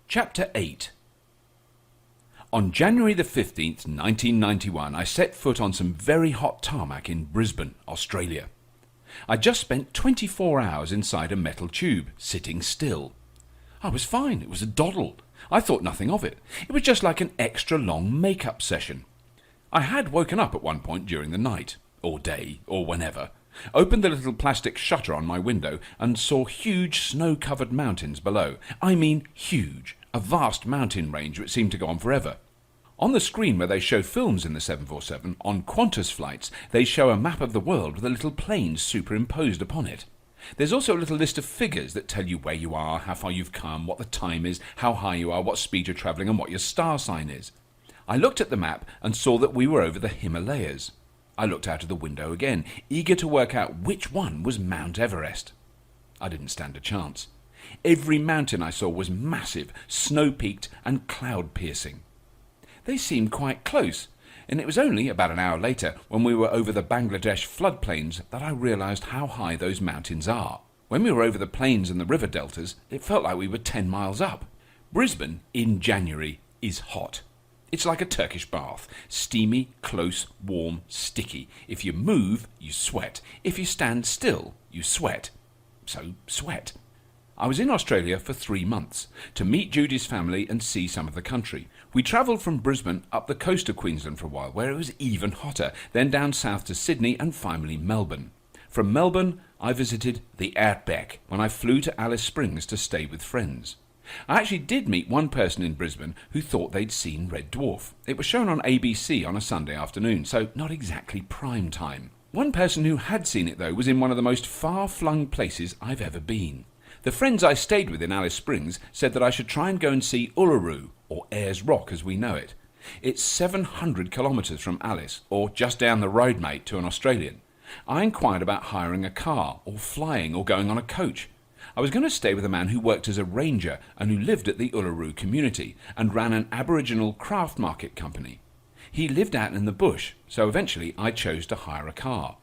Chapter 8. On January the 15th, 1991, I set foot on some very hot tarmac in Brisbane, Australia. I just spent 24 hours inside a metal tube, sitting still. I was fine, it was a doddle. I thought nothing of it. It was just like an extra long make-up session. I had woken up at one point during the night, or day, or whenever, opened the little plastic shutter on my window and saw huge snow-covered mountains below. I mean huge. A vast mountain range which seemed to go on forever. On the screen where they show films in the 747, on Qantas flights, they show a map of the world with a little plane superimposed upon it. There's also a little list of figures that tell you where you are, how far you've come, what the time is, how high you are, what speed you're travelling, and what your star sign is. I looked at the map and saw that we were over the Himalayas. I looked out of the window again, eager to work out which one was Mount Everest. I didn't stand a chance. Every mountain I saw was massive, snow-peaked and cloud-piercing. They seemed quite close, and it was only about an hour later, when we were over the Bangladesh floodplains, that I realised how high those mountains are. When we were over the plains and the river deltas, it felt like we were 10 miles up. Brisbane, in January, is hot. It's like a Turkish bath. Steamy, close, warm, sticky. If you move, you sweat. If you stand still, you sweat. So, sweat. I was in Australia for 3 months, to meet Judy's family and see some of the country. We travelled from Brisbane up the coast of Queensland for a while, where it was even hotter, then down south to Sydney and finally Melbourne. From Melbourne, I visited the Outback when I flew to Alice Springs to stay with friends. I actually did meet one person in Brisbane who thought they'd seen Red Dwarf. It was shown on ABC on a Sunday afternoon, so not exactly prime time. One person who had seen it, though, was in one of the most far-flung places I've ever been. The friends I stayed with in Alice Springs said that I should try and go and see Uluru, or Ayers Rock as we know it. It's 700 kilometres from Alice, or just down the road, mate, to an Australian. I inquired about hiring a car, or flying, or going on a coach. I was going to stay with a man who worked as a ranger and who lived at the Uluru community and ran an Aboriginal craft market company. He lived out in the bush, so eventually I chose to hire a car.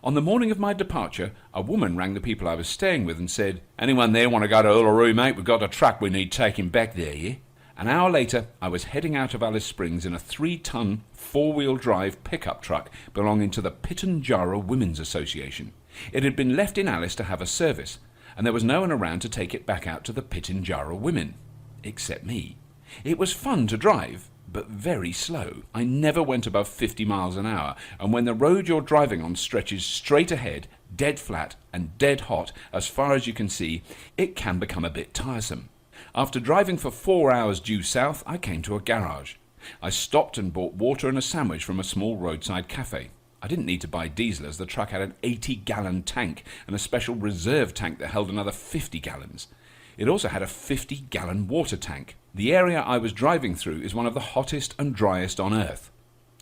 On the morning of my departure, a woman rang the people I was staying with and said, "Anyone there want to go to Uluru, mate? We've got a truck we need taking back there, yeah?" An hour later, I was heading out of Alice Springs in a 3-ton, 4-wheel drive pickup truck belonging to the Pitjantjatjara Women's Association. It had been left in Alice to have a service, and there was no one around to take it back out to the Pitjantjatjara women, except me. It was fun to drive, but very slow. I never went above 50 miles an hour, and when the road you're driving on stretches straight ahead, dead flat and dead hot as far as you can see, it can become a bit tiresome. After driving for 4 hours due south, I came to a garage. I stopped and bought water and a sandwich from a small roadside cafe. I didn't need to buy diesel as the truck had an 80-gallon tank and a special reserve tank that held another 50 gallons. It also had a 50-gallon water tank. The area I was driving through is one of the hottest and driest on Earth.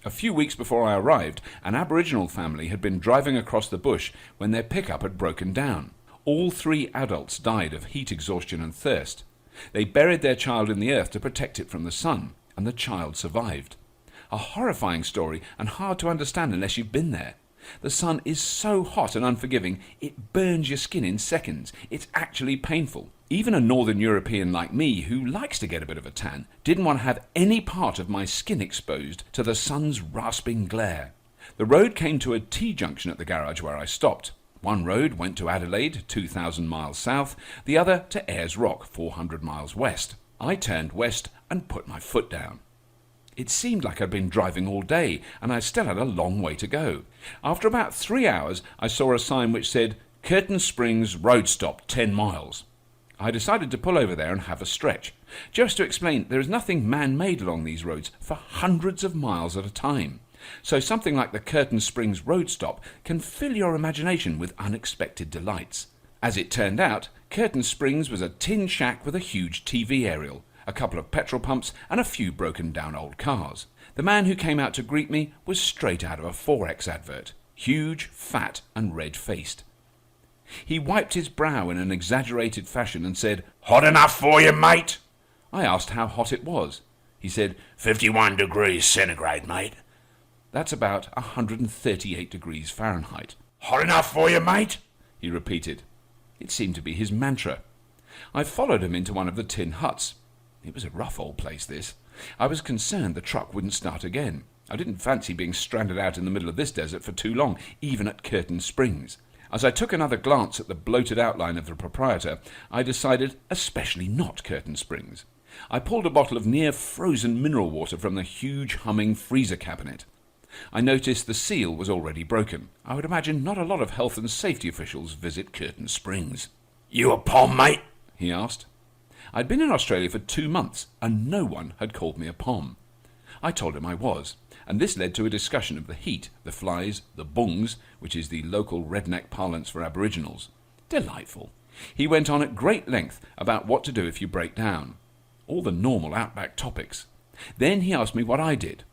A few weeks before I arrived, an Aboriginal family had been driving across the bush when their pickup had broken down. All 3 adults died of heat exhaustion and thirst. They buried their child in the earth to protect it from the sun, and the child survived. A horrifying story and hard to understand unless you've been there. The sun is so hot and unforgiving, it burns your skin in seconds. It's actually painful. Even a Northern European like me, who likes to get a bit of a tan, didn't want to have any part of my skin exposed to the sun's rasping glare. The road came to a T-junction at the garage where I stopped. One road went to Adelaide, 2,000 miles south, the other to Ayers Rock, 400 miles west. I turned west and put my foot down. It seemed like I'd been driving all day, and I still had a long way to go. After about 3 hours, I saw a sign which said, "Curtin Springs Road Stop, 10 miles. I decided to pull over there and have a stretch. Just to explain, there is nothing man-made along these roads for hundreds of miles at a time. So something like the Curtin Springs Road Stop can fill your imagination with unexpected delights. As it turned out, Curtin Springs was a tin shack with a huge TV aerial, a couple of petrol pumps and a few broken down old cars. The man who came out to greet me was straight out of a Forex advert, huge, fat and red-faced. He wiped his brow in an exaggerated fashion and said, "Hot enough for you, mate?" I asked how hot it was. He said, 51 degrees centigrade, mate. That's about 138 degrees Fahrenheit. "Hot enough for you, mate?" he repeated. It seemed to be his mantra. I followed him into one of the tin huts. It was a rough old place, this. I was concerned the truck wouldn't start again. I didn't fancy being stranded out in the middle of this desert for too long, even at Curtin Springs. As I took another glance at the bloated outline of the proprietor, I decided especially not Curtin Springs. I pulled a bottle of near-frozen mineral water from the huge humming freezer cabinet. I noticed the seal was already broken. I would imagine not a lot of health and safety officials visit Curtin Springs. You a pom, mate? He asked. I'd been in Australia for 2 months, and no one had called me a pom. I told him I was, and this led to a discussion of the heat, the flies, the bungs, which is the local redneck parlance for Aboriginals. Delightful. He went on at great length about what to do if you break down. All the normal outback topics. Then he asked me what I did.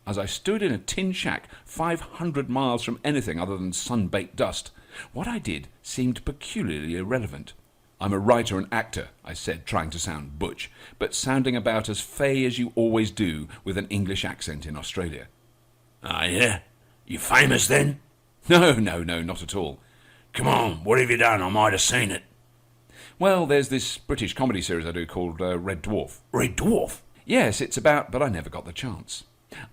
As I stood in a tin shack 500 miles from anything other than sun-baked dust, what I did seemed peculiarly irrelevant. I'm a writer and actor, I said, trying to sound butch, but sounding about as fey as you always do with an English accent in Australia. Ah, yeah? You famous then? No, not at all. Come on, what have you done? I might have seen it. Well, there's this British comedy series I do called Red Dwarf. Red Dwarf? Yes, it's about, but I never got the chance.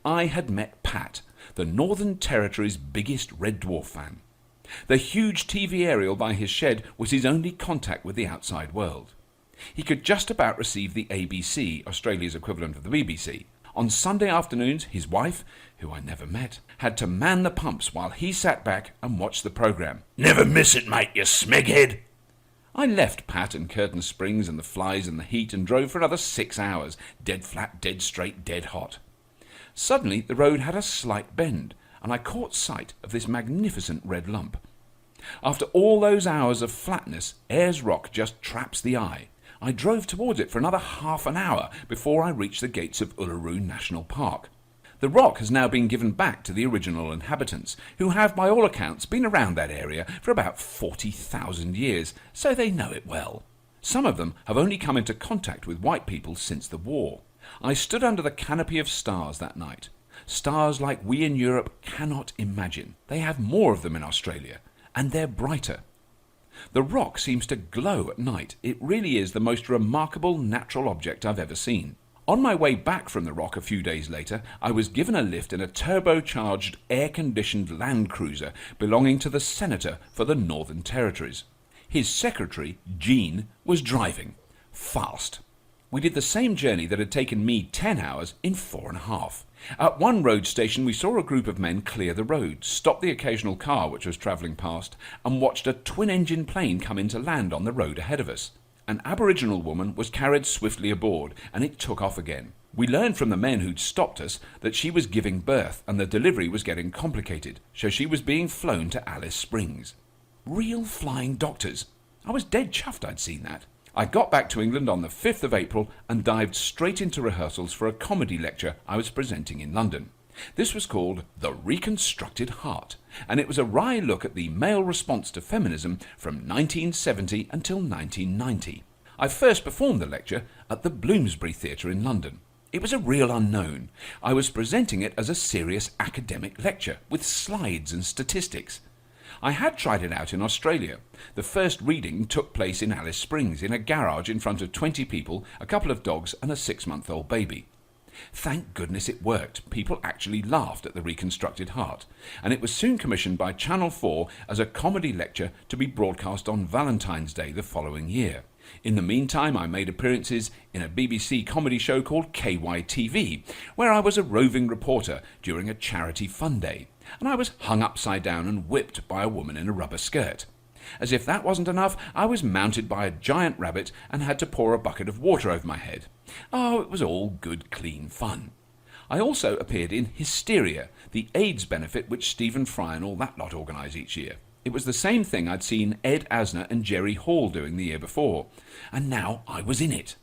I had met Pat, the Northern Territory's biggest Red Dwarf fan. The huge TV aerial by his shed was his only contact with the outside world. He could just about receive the ABC, Australia's equivalent of the BBC. On Sunday afternoons, his wife, who I never met, had to man the pumps while he sat back and watched the programme. Never miss it, mate, you smeghead. I left Pat and Curtin Springs and the flies and the heat and drove for another 6 hours, dead flat, dead straight, dead hot. Suddenly the road had a slight bend, and I caught sight of this magnificent red lump. After all those hours of flatness, Ayers Rock just traps the eye. I drove towards it for another half an hour before I reached the gates of Uluru National Park. The rock has now been given back to the original inhabitants, who have, by all accounts, been around that area for about 40,000 years, so they know it well. Some of them have only come into contact with white people since the war. I stood under the canopy of stars that night. Stars like we in Europe cannot imagine. They have more of them in Australia, and they're brighter. The rock seems to glow at night. It really is the most remarkable natural object I've ever seen. On my way back from the rock a few days later, I was given a lift in a turbocharged, air-conditioned Land Cruiser belonging to the Senator for the Northern Territories. His secretary, Jean, was driving. Fast. We did the same journey that had taken me 10 hours in 4.5. At one road station we saw a group of men clear the road, stop the occasional car which was travelling past, and watched a twin-engine plane come in to land on the road ahead of us. An Aboriginal woman was carried swiftly aboard, and it took off again. We learned from the men who'd stopped us that she was giving birth, and the delivery was getting complicated, so she was being flown to Alice Springs. Real flying doctors. I was dead chuffed I'd seen that. I got back to England on the 5th of April and dived straight into rehearsals for a comedy lecture I was presenting in London. This was called The Reconstructed Heart, and it was a wry look at the male response to feminism from 1970 until 1990. I first performed the lecture at the Bloomsbury Theatre in London. It was a real unknown. I was presenting it as a serious academic lecture with slides and statistics. I had tried it out in Australia. The first reading took place in Alice Springs in a garage in front of 20 people, a couple of dogs and a 6-month-old baby. Thank goodness it worked. People actually laughed at The Reconstructed Heart, and it was soon commissioned by Channel 4 as a comedy lecture to be broadcast on Valentine's Day the following year. In the meantime, I made appearances in a BBC comedy show called KYTV, where I was a roving reporter during a charity fun day, and I was hung upside down and whipped by a woman in a rubber skirt. As if that wasn't enough, I was mounted by a giant rabbit and had to pour a bucket of water over my head. Oh, it was all good, clean fun. I also appeared in Hysteria, the AIDS benefit which Stephen Fry and all that lot organise each year. It was the same thing I'd seen Ed Asner and Jerry Hall doing the year before, and now I was in it.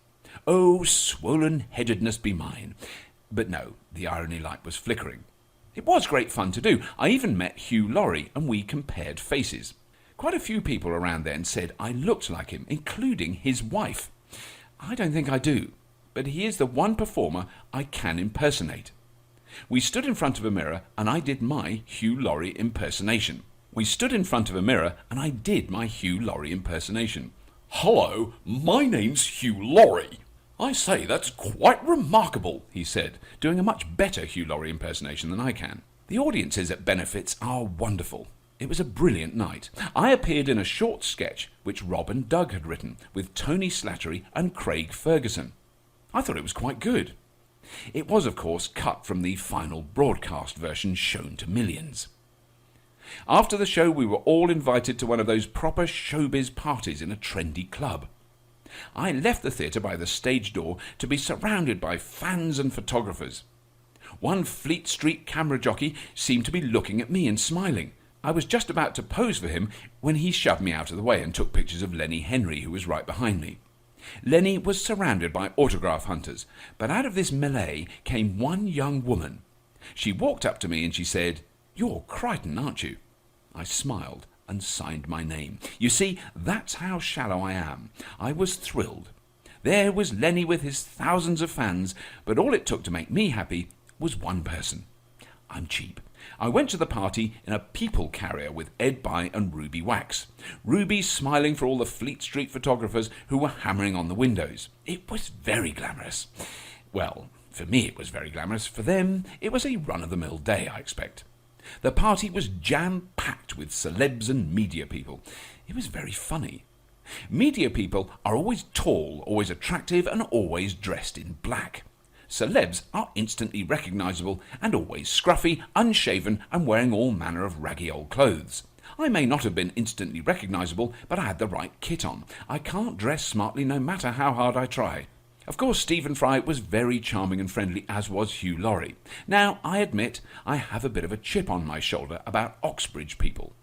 Oh, swollen-headedness be mine. But no, the irony light was flickering. It was great fun to do. I even met Hugh Laurie, and we compared faces. Quite a few people around then said I looked like him, including his wife. I don't think I do, but he is the one performer I can impersonate. We stood in front of a mirror, and I did my Hugh Laurie impersonation. Hello, my name's Hugh Laurie. "I say, that's quite remarkable," he said, doing a much better Hugh Laurie impersonation than I can. The audiences at benefits are wonderful. It was a brilliant night. I appeared in a short sketch which Rob and Doug had written with Tony Slattery and Craig Ferguson. I thought it was quite good. It was, of course, cut from the final broadcast version shown to millions. After the show, we were all invited to one of those proper showbiz parties in a trendy club. I left the theatre by the stage door to be surrounded by fans and photographers. One Fleet Street camera jockey seemed to be looking at me and smiling. I was just about to pose for him when he shoved me out of the way and took pictures of Lenny Henry, who was right behind me. Lenny was surrounded by autograph hunters, but out of this melee came one young woman. She walked up to me and she said, "You're Crichton, aren't you?" I smiled and signed my name. You see, that's how shallow I am. I was thrilled. There was Lenny with his thousands of fans, but all it took to make me happy was one person. I'm cheap. I went to the party in a people carrier with Ed Bye and Ruby Wax. Ruby smiling for all the Fleet Street photographers who were hammering on the windows. It was very glamorous. Well, for me it was very glamorous. For them, it was a run-of-the-mill day, I expect. The party was jam-packed with celebs and media people. It was very funny. Media people are always tall, always attractive, and always dressed in black. Celebs are instantly recognisable and always scruffy, unshaven, and wearing all manner of raggy old clothes. I may not have been instantly recognisable, but I had the right kit on. I can't dress smartly no matter how hard I try. Of course, Stephen Fry was very charming and friendly, as was Hugh Laurie. Now, I admit I have a bit of a chip on my shoulder about Oxbridge people.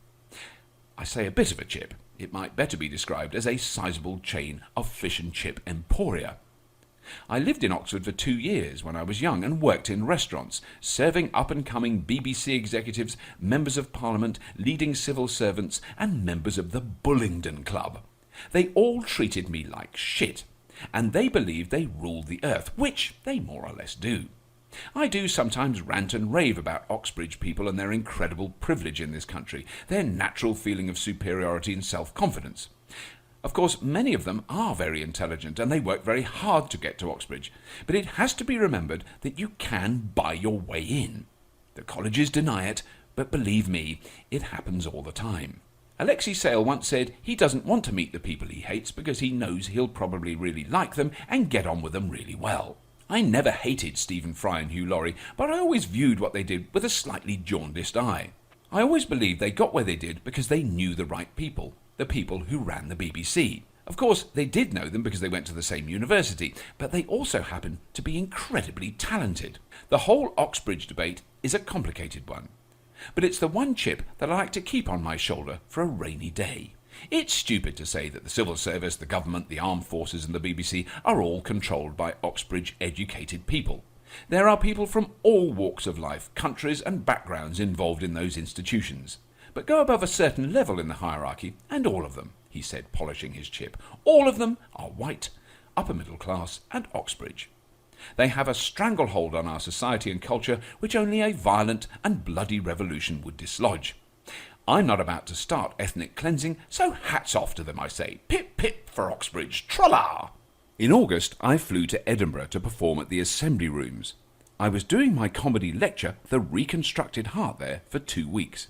I say a bit of a chip. It might better be described as a sizable chain of fish and chip emporia. I lived in Oxford for 2 years when I was young and worked in restaurants, serving up-and-coming BBC executives, members of Parliament, leading civil servants, and members of the Bullingdon Club. They all treated me like shit, and they believed they ruled the earth, which they more or less do. I do sometimes rant and rave about Oxbridge people and their incredible privilege in this country, their natural feeling of superiority and self-confidence. Of course, many of them are very intelligent and they work very hard to get to Oxbridge, but it has to be remembered that you can buy your way in. The colleges deny it, but believe me, it happens all the time. Alexei Sale once said he doesn't want to meet the people he hates because he knows he'll probably really like them and get on with them really well. I never hated Stephen Fry and Hugh Laurie, but I always viewed what they did with a slightly jaundiced eye. I always believed they got where they did because they knew the right people, the people who ran the BBC. Of course, they did know them because they went to the same university, but they also happened to be incredibly talented. The whole Oxbridge debate is a complicated one, but it's the one chip that I like to keep on my shoulder for a rainy day. It's stupid to say that the civil service, the government, the armed forces and the BBC are all controlled by Oxbridge-educated people. There are people from all walks of life, countries and backgrounds involved in those institutions. But go above a certain level in the hierarchy, and all of them, he said, polishing his chip, all of them are white, upper middle class and Oxbridge. They have a stranglehold on our society and culture which only a violent and bloody revolution would dislodge. I'm not about to start ethnic cleansing, so hats off to them, I say. Pip pip for Oxbridge, tra-la! In August, I flew to Edinburgh to perform at the Assembly Rooms. I was doing my comedy lecture, The Reconstructed Heart, there for 2 weeks.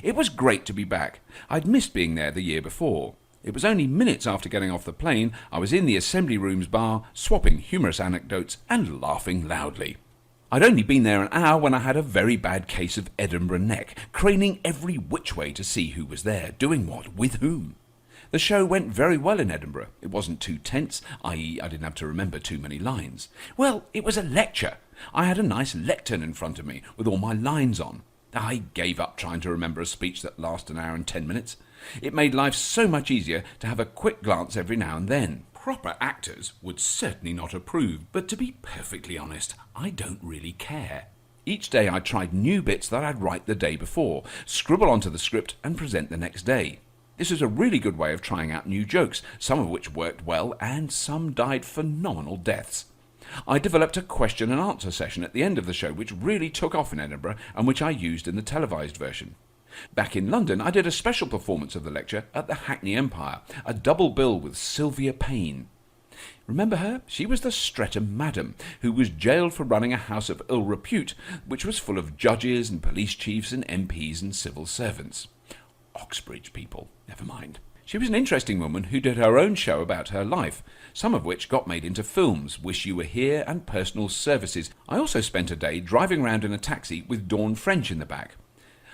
It was great to be back. I'd missed being there the year before. It was only minutes after getting off the plane, I was in the Assembly Rooms bar, swapping humorous anecdotes and laughing loudly. I'd only been there an hour when I had a very bad case of Edinburgh neck, craning every which way to see who was there, doing what, with whom. The show went very well in Edinburgh. It wasn't too tense, i.e. I didn't have to remember too many lines. Well, it was a lecture. I had a nice lectern in front of me with all my lines on. I gave up trying to remember a speech that lasted an hour and 10 minutes. It made life so much easier to have a quick glance every now and then. Proper actors would certainly not approve, but to be perfectly honest, I don't really care. Each day I tried new bits that I'd write the day before, scribble onto the script and present the next day. This is a really good way of trying out new jokes, some of which worked well and some died phenomenal deaths. I developed a question and answer session at the end of the show which really took off in Edinburgh and which I used in the televised version. Back in London, I did a special performance of the lecture at the Hackney Empire, a double bill with Sylvia Payne. Remember her? She was the Streatham Madam, who was jailed for running a house of ill repute, which was full of judges and police chiefs and MPs and civil servants. Oxbridge people, never mind. She was an interesting woman who did her own show about her life, some of which got made into films, Wish You Were Here and Personal Services. I also spent a day driving around in a taxi with Dawn French in the back.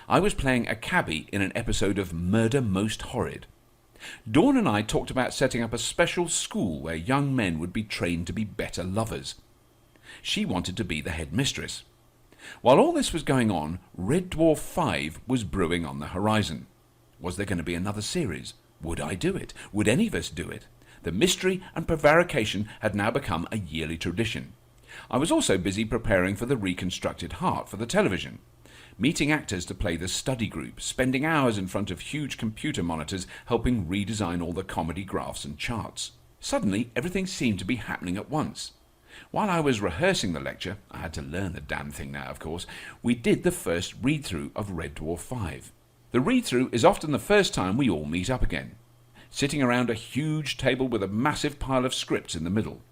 I was playing a cabbie in an episode of Murder Most Horrid. Dawn and I talked about setting up a special school where young men would be trained to be better lovers. She wanted to be the headmistress. While all this was going on, Red Dwarf 5 was brewing on the horizon. Was there going to be another series? Would I do it? Would any of us do it? The mystery and prevarication had now become a yearly tradition. I was also busy preparing for the reconstructed Heart for the television, meeting actors to play the study group, spending hours in front of huge computer monitors helping redesign all the comedy graphs and charts. Suddenly, everything seemed to be happening at once. While I was rehearsing the lecture, I had to learn the damn thing now, of course, we did the first read-through of Red Dwarf 5. The read-through is often the first time we all meet up again, sitting around a huge table with a massive pile of scripts in the middle.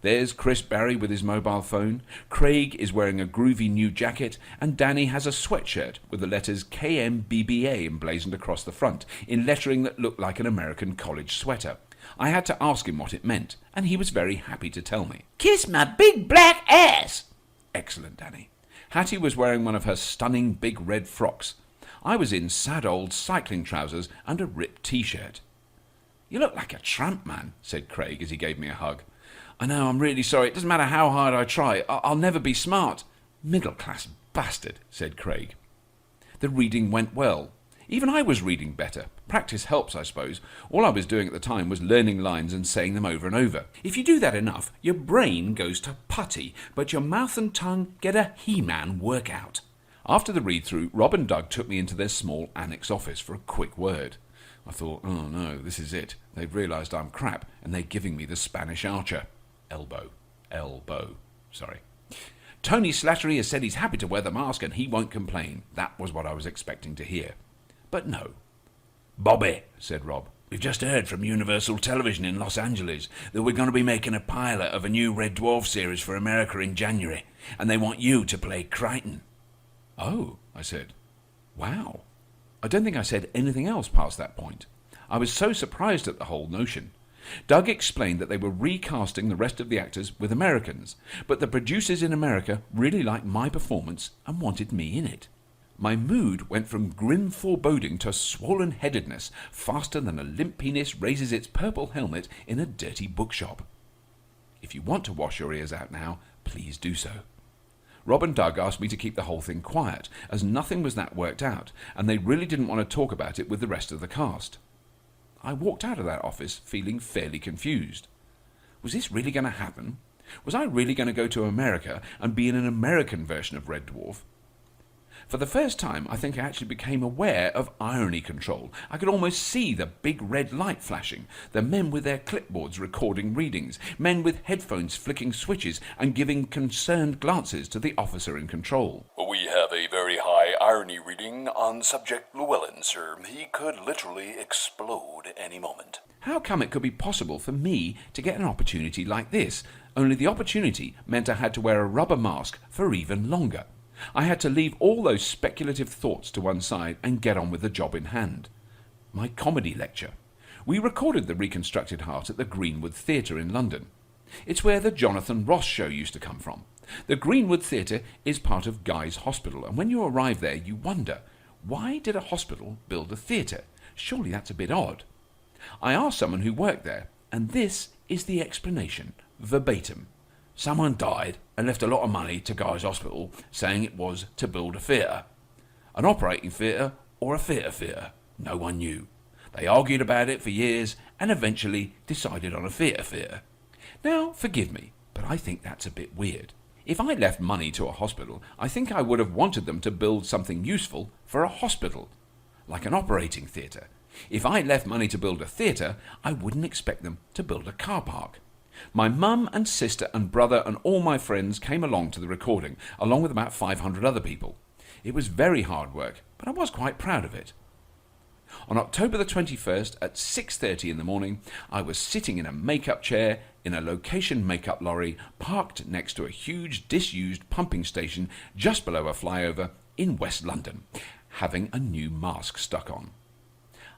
There's Chris Barry with his mobile phone, Craig is wearing a groovy new jacket, and Danny has a sweatshirt with the letters KMBBA emblazoned across the front, in lettering that looked like an American college sweater. I had to ask him what it meant, and he was very happy to tell me. Kiss my big black ass! Excellent, Danny. Hattie was wearing one of her stunning big red frocks. I was in sad old cycling trousers and a ripped T-shirt. "You look like a tramp, man," said Craig as he gave me a hug. "I know, I'm really sorry. It doesn't matter how hard I try. I'll never be smart." "Middle-class bastard," said Craig. The reading went well. Even I was reading better. Practice helps, I suppose. All I was doing at the time was learning lines and saying them over and over. If you do that enough, your brain goes to putty, but your mouth and tongue get a He-Man workout. After the read-through, Rob and Doug took me into their small annex office for a quick word. I thought, oh no, this is it. They've realised I'm crap, and they're giving me the Spanish Archer. Elbow. Sorry. "Tony Slattery has said he's happy to wear the mask and he won't complain." That was what I was expecting to hear. But no. "Bobby," said Rob, "we've just heard from Universal Television in Los Angeles that we're going to be making a pilot of a new Red Dwarf series for America in January, and they want you to play Crichton." "Oh," I said. "Wow." I don't think I said anything else past that point. I was so surprised at the whole notion. Doug explained that they were recasting the rest of the actors with Americans, but the producers in America really liked my performance and wanted me in it. My mood went from grim foreboding to swollen-headedness faster than a limp penis raises its purple helmet in a dirty bookshop. If you want to wash your ears out now, please do so. Rob and Doug asked me to keep the whole thing quiet, as nothing was that worked out, and they really didn't want to talk about it with the rest of the cast. I walked out of that office feeling fairly confused. Was this really going to happen? Was I really going to go to America and be in an American version of Red Dwarf? For the first time, I think I actually became aware of irony control. I could almost see the big red light flashing, the men with their clipboards recording readings, men with headphones flicking switches and giving concerned glances to the officer in control. "We have a very high irony reading on subject Llewellyn, sir. He could literally explode any moment." How come it could be possible for me to get an opportunity like this, only the opportunity meant I had to wear a rubber mask for even longer? I had to leave all those speculative thoughts to one side and get on with the job in hand. My comedy lecture. We recorded the reconstructed Heart at the Greenwood Theatre in London. It's where the Jonathan Ross show used to come from. The Greenwood Theatre is part of Guy's Hospital, and when you arrive there you wonder, why did a hospital build a theatre? Surely that's a bit odd. I asked someone who worked there, and this is the explanation, verbatim. "Someone died and left a lot of money to Guy's Hospital, saying it was to build a theatre. An operating theatre or a theatre. No one knew. They argued about it for years and eventually decided on a theatre. Now, forgive me, but I think that's a bit weird. If I left money to a hospital, I think I would have wanted them to build something useful for a hospital, like an operating theatre. If I left money to build a theatre, I wouldn't expect them to build a car park." My mum and sister and brother and all my friends came along to the recording, along with about 500 other people. It was very hard work, but I was quite proud of it. On October the 21st at 6:30 in the morning, I was sitting in a makeup chair in a location makeup lorry parked next to a huge disused pumping station just below a flyover in West London, having a new mask stuck on.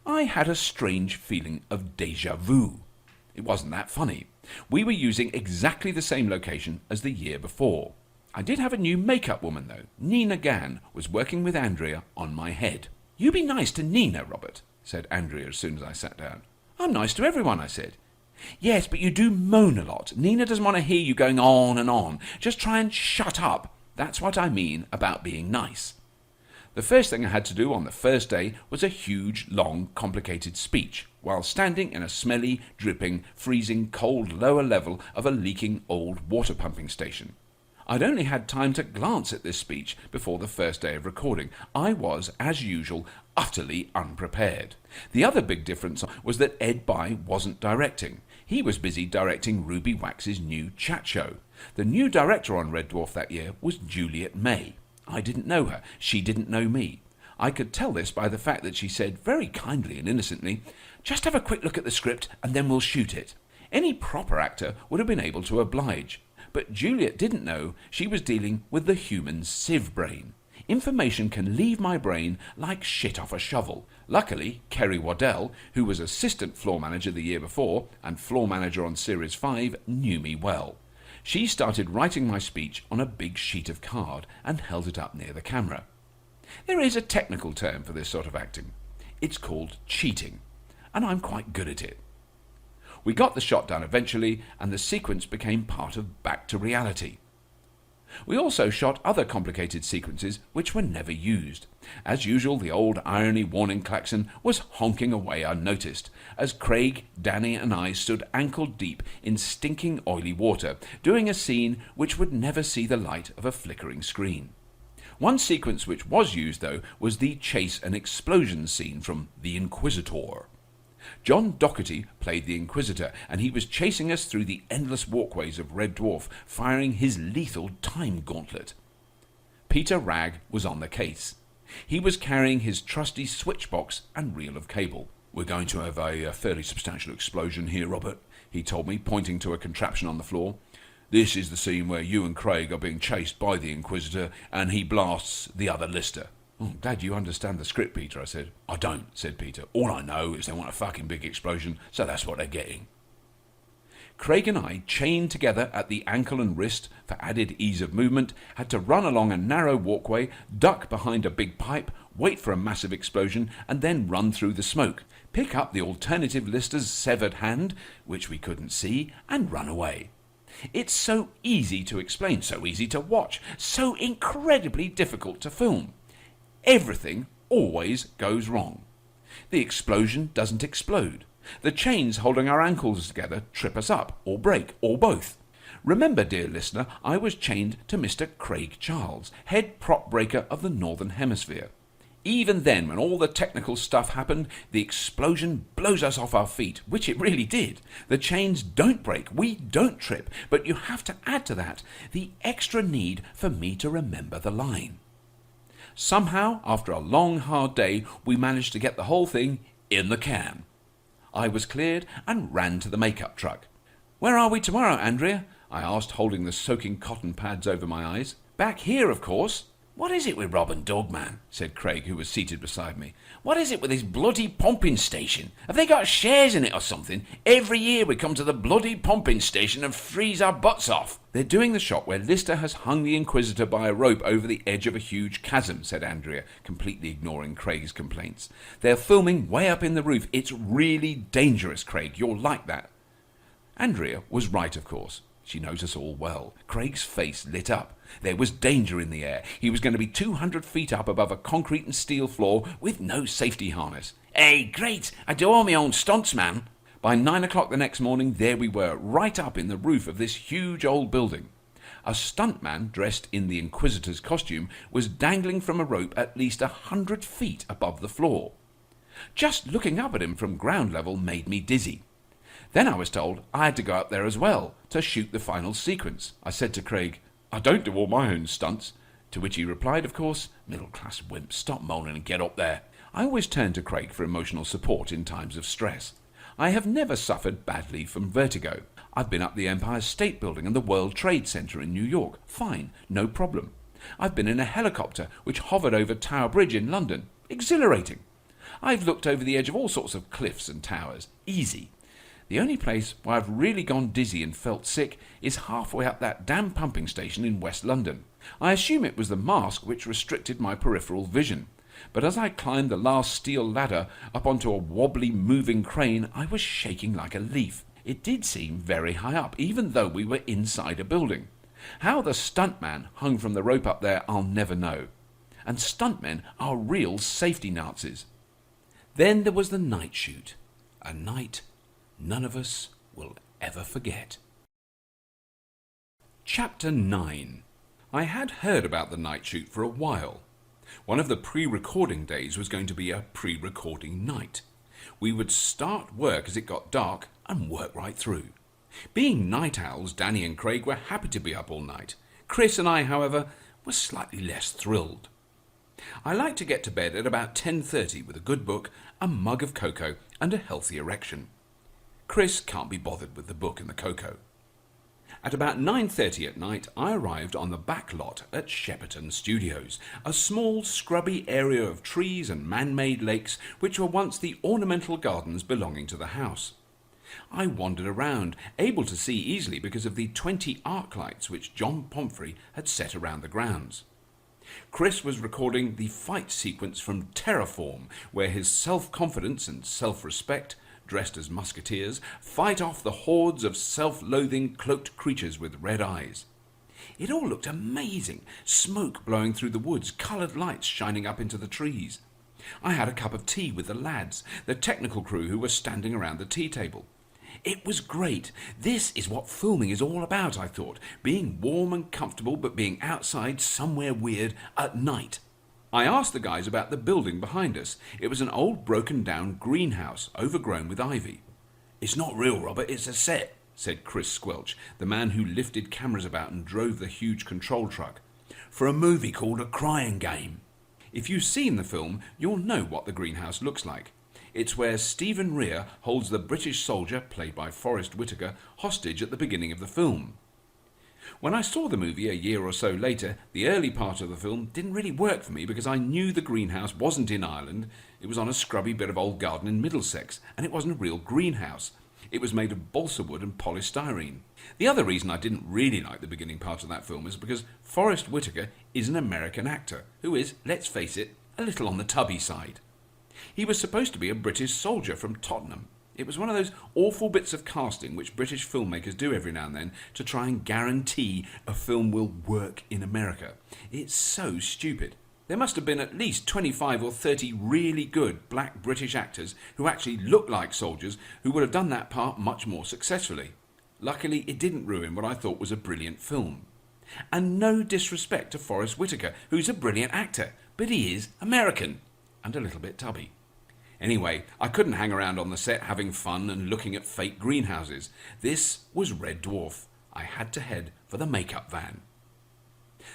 I had a strange feeling of déjà vu. It wasn't that funny. We were using exactly the same location as the year before. I did have a new makeup woman though. Nina Gann was working with Andrea on my head. "You be nice to Nina, Robert," said Andrea as soon as I sat down. "I'm nice to everyone," I said. "Yes, but you do moan a lot. Nina doesn't want to hear you going on and on. Just try and shut up. That's what I mean about being nice." The first thing I had to do on the first day was a huge, long, complicated speech, while standing in a smelly, dripping, freezing, cold lower level of a leaking old water pumping station. I'd only had time to glance at this speech before the first day of recording. I was, as usual, utterly unprepared. The other big difference was that Ed Bye wasn't directing. He was busy directing Ruby Wax's new chat show. The new director on Red Dwarf that year was Juliet May. I didn't know her. She didn't know me. I could tell this by the fact that she said, very kindly and innocently, "Just have a quick look at the script and then we'll shoot it." Any proper actor would have been able to oblige. But Juliet didn't know she was dealing with the human sieve brain. Information can leave my brain like shit off a shovel. Luckily, Kerry Waddell, who was assistant floor manager the year before and floor manager on Series 5, knew me well. She started writing my speech on a big sheet of card and held it up near the camera. There is a technical term for this sort of acting. It's called cheating, and I'm quite good at it. We got the shot done eventually, and the sequence became part of Back to Reality. We also shot other complicated sequences which were never used. As usual, the old irony warning klaxon was honking away unnoticed, as Craig, Danny and I stood ankle deep in stinking oily water, doing a scene which would never see the light of a flickering screen. One sequence which was used, though, was the chase and explosion scene from The Inquisitor. John Docherty played the Inquisitor, and he was chasing us through the endless walkways of Red Dwarf, firing his lethal time gauntlet. Peter Ragg was on the case. He was carrying his trusty switchbox and reel of cable. "We're going to have a fairly substantial explosion here, Robert," he told me, pointing to a contraption on the floor. "This is the scene where you and Craig are being chased by the Inquisitor, and he blasts the other Lister." "Oh, Dad, you understand the script, Peter," I said. "I don't," said Peter. "All I know is they want a fucking big explosion, so that's what they're getting." Craig and I, chained together at the ankle and wrist for added ease of movement, had to run along a narrow walkway, duck behind a big pipe, wait for a massive explosion, and then run through the smoke, pick up the alternative Lister's severed hand, which we couldn't see, and run away. It's so easy to explain, so easy to watch, so incredibly difficult to film. Everything always goes wrong. The explosion doesn't explode. The chains holding our ankles together trip us up, or break, or both. Remember, dear listener, I was chained to Mr. Craig Charles, head prop breaker of the Northern Hemisphere. Even then, when all the technical stuff happened, the explosion blows us off our feet, which it really did. The chains don't break, we don't trip, but you have to add to that the extra need for me to remember the line. Somehow, after a long, hard day, we managed to get the whole thing in the can. I was cleared and ran to the makeup truck. "Where are we tomorrow, Andrea?" I asked, holding the soaking cotton pads over my eyes. "Back here, of course." "What is it with Rob and Doug, man?" said Craig, who was seated beside me. "What is it with this bloody pumping station? Have they got shares in it or something? Every year we come to the bloody pumping station and freeze our butts off." "They're doing the shot where Lister has hung the Inquisitor by a rope over the edge of a huge chasm," said Andrea, completely ignoring Craig's complaints. "They're filming way up in the roof. It's really dangerous, Craig. You'll like that." Andrea was right, of course. She knows us all well. Craig's face lit up. There was danger in the air. He was going to be 200 feet up above a concrete and steel floor with no safety harness. "Hey, great! I do all my own stunts, man." By 9 o'clock the next morning, there we were, right up in the roof of this huge old building. A stuntman, dressed in the Inquisitor's costume, was dangling from a rope at least 100 feet above the floor. Just looking up at him from ground level made me dizzy. Then I was told I had to go up there as well to shoot the final sequence. I said to Craig, "I don't do all my own stunts." To which he replied, of course, "Middle-class wimp, stop moaning and get up there." I always turn to Craig for emotional support in times of stress. I have never suffered badly from vertigo. I've been up the Empire State Building and the World Trade Center in New York. Fine, no problem. I've been in a helicopter which hovered over Tower Bridge in London. Exhilarating. I've looked over the edge of all sorts of cliffs and towers. Easy. The only place where I've really gone dizzy and felt sick is halfway up that damn pumping station in West London. I assume it was the mask which restricted my peripheral vision. But as I climbed the last steel ladder up onto a wobbly moving crane, I was shaking like a leaf. It did seem very high up, even though we were inside a building. How the stuntman hung from the rope up there, I'll never know. And stuntmen are real safety Nazis. Then there was the night shoot. A night none of us will ever forget. Chapter 9. I had heard about the night shoot for a while. One of the pre-recording days was going to be a pre-recording night. We would start work as it got dark and work right through. Being night owls, Danny and Craig were happy to be up all night. Chris and I, however, were slightly less thrilled. I like to get to bed at about 10:30 with a good book, a mug of cocoa and a healthy erection. Chris can't be bothered with the book and the cocoa. At about 9:30 at night, I arrived on the back lot at Shepperton Studios, a small scrubby area of trees and man-made lakes which were once the ornamental gardens belonging to the house. I wandered around, able to see easily because of the 20 arc lights which John Pomfrey had set around the grounds. Chris was recording the fight sequence from Terraform, where his self-confidence and self-respect, dressed as musketeers, fight off the hordes of self-loathing cloaked creatures with red eyes. It all looked amazing, smoke blowing through the woods, coloured lights shining up into the trees. I had a cup of tea with the lads, the technical crew who were standing around the tea table. It was great. This is what filming is all about, I thought, being warm and comfortable but being outside somewhere weird at night. I asked the guys about the building behind us. It was an old broken-down greenhouse, overgrown with ivy. "It's not real, Robert, it's a set," said Chris Squelch, the man who lifted cameras about and drove the huge control truck, "for a movie called A Crying Game." If you've seen the film, you'll know what the greenhouse looks like. It's where Stephen Rea holds the British soldier, played by Forrest Whitaker, hostage at the beginning of the film. When I saw the movie a year or so later, the early part of the film didn't really work for me because I knew the greenhouse wasn't in Ireland. It was on a scrubby bit of old garden in Middlesex, and it wasn't a real greenhouse. It was made of balsa wood and polystyrene. The other reason I didn't really like the beginning part of that film is because Forrest Whitaker is an American actor who is, let's face it, a little on the tubby side. He was supposed to be a British soldier from Tottenham. It was one of those awful bits of casting which British filmmakers do every now and then to try and guarantee a film will work in America. It's so stupid. There must have been at least 25 or 30 really good black British actors who actually looked like soldiers who would have done that part much more successfully. Luckily, it didn't ruin what I thought was a brilliant film. And no disrespect to Forrest Whitaker, who's a brilliant actor, but he is American and a little bit tubby. Anyway, I couldn't hang around on the set having fun and looking at fake greenhouses. This was Red Dwarf. I had to head for the makeup van.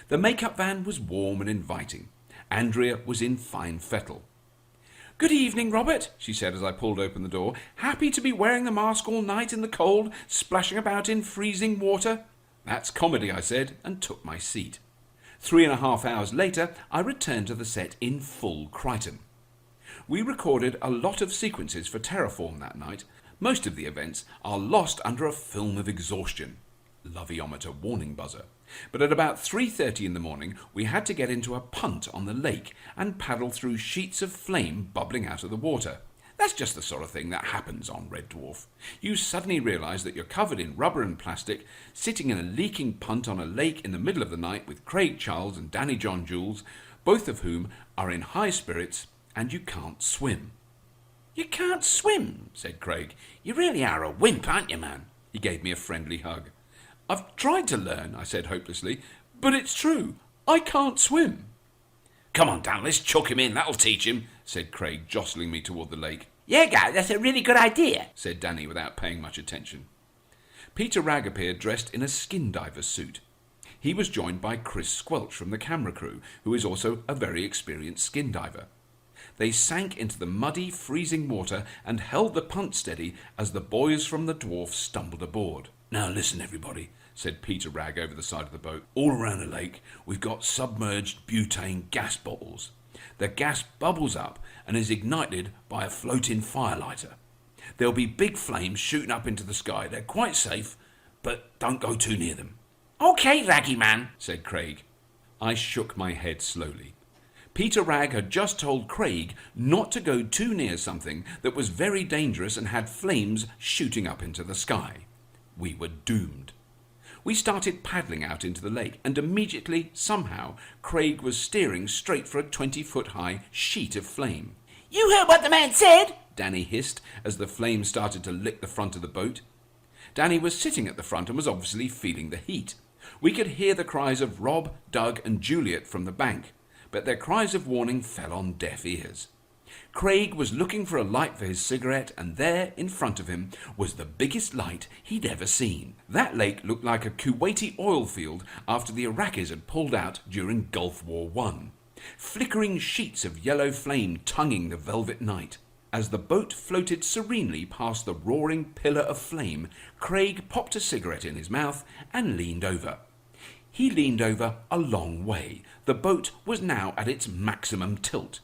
The makeup van was warm and inviting. Andrea was in fine fettle. "Good evening, Robert," she said as I pulled open the door. "Happy to be wearing the mask all night in the cold, splashing about in freezing water?" "That's comedy," I said, and took my seat. 3.5 hours later, I returned to the set in full Crichton. We recorded a lot of sequences for Terraform that night. Most of the events are lost under a film of exhaustion. Loviometer warning buzzer. But at about 3:30 in the morning, we had to get into a punt on the lake and paddle through sheets of flame bubbling out of the water. That's just the sort of thing that happens on Red Dwarf. You suddenly realise that you're covered in rubber and plastic, sitting in a leaking punt on a lake in the middle of the night with Craig Charles and Danny John Jules, both of whom are in high spirits, and you can't swim. "You can't swim," said Craig. "You really are a wimp, aren't you, man?" He gave me a friendly hug. "I've tried to learn," I said hopelessly, "but it's true. I can't swim." "Come on, Dan, let's chuck him in. That'll teach him," said Craig, jostling me toward the lake. "Yeah, guys, that's a really good idea," said Danny without paying much attention. Peter Ragg appeared dressed in a skin diver's suit. He was joined by Chris Squelch from the camera crew, who is also a very experienced skin diver. They sank into the muddy, freezing water and held the punt steady as the boys from the Dwarf stumbled aboard. Now listen, everybody, said Peter Ragg over the side of the boat. all around the lake we've got submerged butane gas bottles. The gas bubbles up and is ignited by a floating firelighter. There'll be big flames shooting up into the sky. They're quite safe, but don't go too near them. Okay, Raggy Man, said Craig. I shook my head slowly. Peter Ragg had just told Craig not to go too near something that was very dangerous and had flames shooting up into the sky. We were doomed. We started paddling out into the lake, and immediately, somehow, Craig was steering straight for a 20-foot-high sheet of flame. you heard what the man said? Danny hissed as the flames started to lick the front of the boat. Danny was sitting at the front and was obviously feeling the heat. We could hear the cries of Rob, Doug, and Juliet from the bank, but their cries of warning fell on deaf ears. Craig was looking for a light for his cigarette, and there, in front of him, was the biggest light he'd ever seen. That lake looked like a Kuwaiti oil field after the Iraqis had pulled out during Gulf War I. Flickering sheets of yellow flame tonguing the velvet night. As the boat floated serenely past the roaring pillar of flame, Craig popped a cigarette in his mouth and leaned over. He leaned over a long way. The boat was now at its maximum tilt.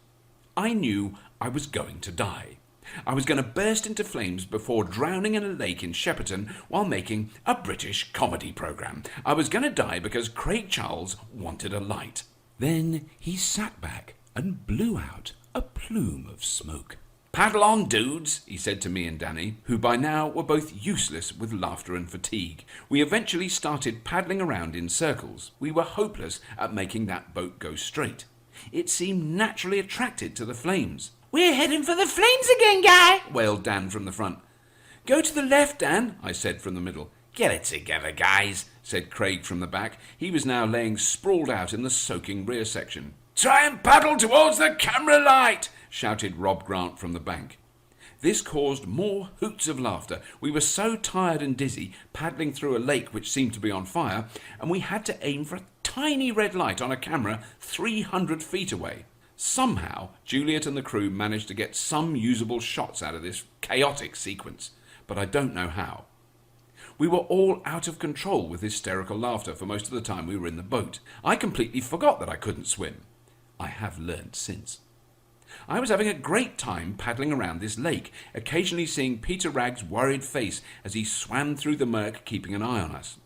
I knew I was going to die. I was going to burst into flames before drowning in a lake in Shepperton while making a British comedy programme. I was going to die because Craig Charles wanted a light. Then he sat back and blew out a plume of smoke. Paddle on, dudes, he said to me and Danny, who by now were both useless with laughter and fatigue. We eventually started paddling around in circles. We were hopeless at making that boat go straight. It seemed naturally attracted to the flames. We're heading for the flames again, guy, wailed Dan from the front. Go to the left, Dan, I said from the middle. Get it together, guys, said Craig from the back. He was now laying sprawled out in the soaking rear section. Try and paddle towards the camera light, shouted Rob Grant from the bank. This caused more hoots of laughter. We were so tired and dizzy, paddling through a lake which seemed to be on fire, and we had to aim for a tiny red light on a camera 300 feet away. Somehow, Juliet and the crew managed to get some usable shots out of this chaotic sequence, but I don't know how. We were all out of control with hysterical laughter for most of the time we were in the boat. I completely forgot that I couldn't swim. I have learned since. I was having a great time paddling around this lake, occasionally seeing Peter Ragg's worried face as he swam through the murk, keeping an eye on us.